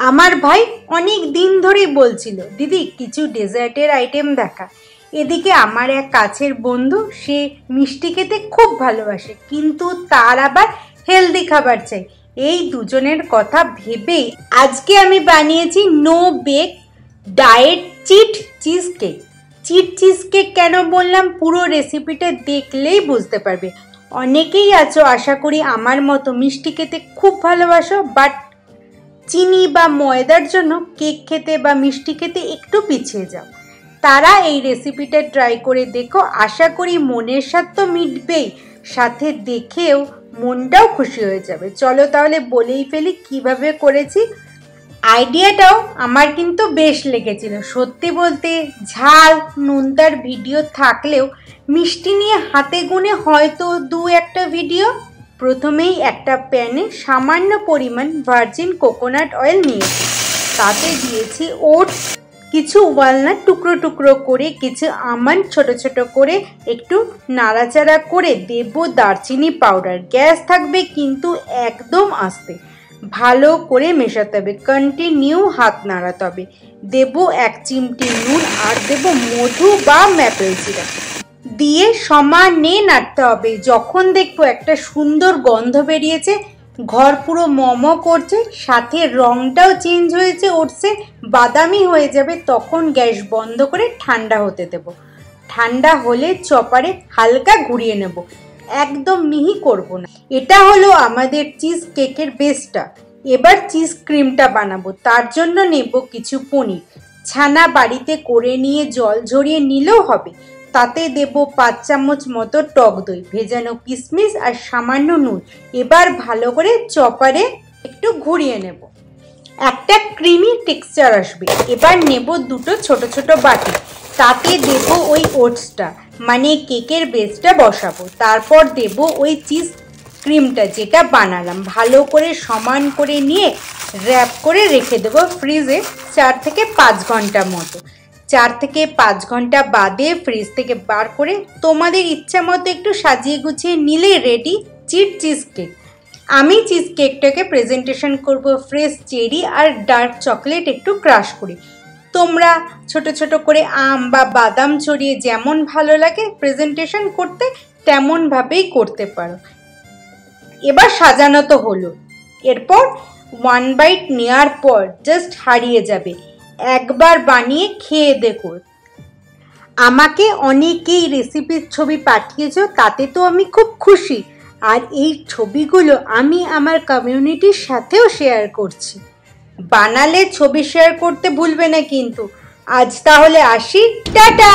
আমার ভাই অনেক দিন ধরেই বলছিল, দিদি কিছু ডেজার্টের আইটেম দেখা। এদিকে আমার এক কাছের বন্ধু, সে মিষ্টি খেতে খুব ভালোবাসে, কিন্তু তার আবার হেলদি খাবার চাই। এই দুজনের কথা ভেবেই আজকে আমি বানিয়েছি no bake diet cheat cheesecake. Cheat cheesecake কেন বললাম, পুরো রেসিপিটা দেখলেই বুঝতে পারবে। অনেকেই আছো আশা করি আমার মতো মিষ্টি খেতে খুব ভালোবাসো, বাট চিনি বা ময়দার জন্য কেক খেতে বা মিষ্টি খেতে একটু পিছিয়ে যাও। তারা এই রেসিপিটা ট্রাই করে দেখো, আশা করি মনের স্বাদ তো মিটবেই, সাথে দেখেও মনটাও খুশি হয়ে যাবে। চলো তাহলে বলেই ফেলি কিভাবে করেছি। আইডিয়াটাও আমার কিন্তু বেশ লেগেছিল। সত্যি বলতে ঝাল নোনতার ভিডিও থাকলেও মিষ্টি নিয়ে হাতে গুনে হয়তো দু একটা ভিডিও। প্রথমেই একটা প্যানে সামান্য পরিমাণ ভার্জিন কোকোনাট অয়েল নিয়েছি, তাতে দিয়েছি ওটস, কিছু ওয়ালনাট টুকরো টুকরো করে, কিছু আমন্ড ছোট ছোট করে, একটু নাড়াচাড়া করে দেব দারচিনি পাউডার। গ্যাস থাকবে কিন্তু একদম আস্তে, ভালো করে মেশাতে হবে, কন্টিনিউ হাত নাড়াতে হবে। দেব 1 চিমটি নুন আর দেব মধু বা ম্যাপেল সিরাপ দিয়ে সমানে নাড়তে হবে। যখন দেখবো একটা সুন্দর গন্ধ বেরিয়েছে, ঘর পুরো মম করছে, সাথে রংটাও চেঞ্জ হয়েছে, ওটসে বাদামি হয়ে যাবে, তখন গ্যাস বন্ধ করে ঠান্ডা হতে দেব। ঠান্ডা হলে চপারে হালকা ঘুরিয়ে নেব, একদম মিহি করব না। এটা হলো আমাদের চিজ কেকের বেসটা। এবার চিজ ক্রিমটা বানাবো। তার জন্য নেব কিছু পনির, ছানা বাড়িতে করে নিয়ে জল ঝরিয়ে নিলেও হবে। তাতে দেব 5 চামচ মতো টক দই, ভেজানো কিশমিশ আর সামান্য নুন। এবার ভালো করে চপারে একটু ঘুরিয়ে নেব, একটা ক্রিমি টেক্সচার আসবে। এবার নেব দুটো ছোট ছোট বাটি, তাতে দেব ওই ওটসটা, মানে কেকের বেসটা বসাবো। তারপর দেব ওই চিজ ক্রিমটা যেটা বানালাম, ভালো করে সমান করে নিয়ে র্যাপ করে রেখে দেবো ফ্রিজে 4 থেকে 5 ঘন্টা মতো। 4 থেকে 5 ঘন্টা বাদে ফ্রিজ থেকে বার করে তোমাদের ইচ্ছা মতো একটু সাজিয়ে গুছিয়ে নিলে রেডি চিট চিজ কেক। আমি চিজ কেকটাকে প্রেজেন্টেশন করব ফ্রেশ চেরি আর ডার্ক চকলেট একটু ক্রাশ করি। তোমরা ছোট ছোট করে আম বা বাদাম ছড়িয়ে যেমন ভালো লাগে প্রেজেন্টেশন করতে তেমনভাবেই করতে পারো। এবার সাজানো তো হলো, এরপর 1 বাইট নেওয়ার পর জাস্ট হারিয়ে যাবে। একবার বানিয়ে খেয়ে দেখো। আমাকে অনেকেই রেসিপির ছবি পাঠিয়েছো, তাতে তো আমি খুব খুশি। আর এই ছবিগুলো আমি আমার কমিউনিটির সাথেও শেয়ার করছি। বানালে ছবি শেয়ার করতে ভুলবে না কিন্তু। আজ তাহলে আসি, টাটা।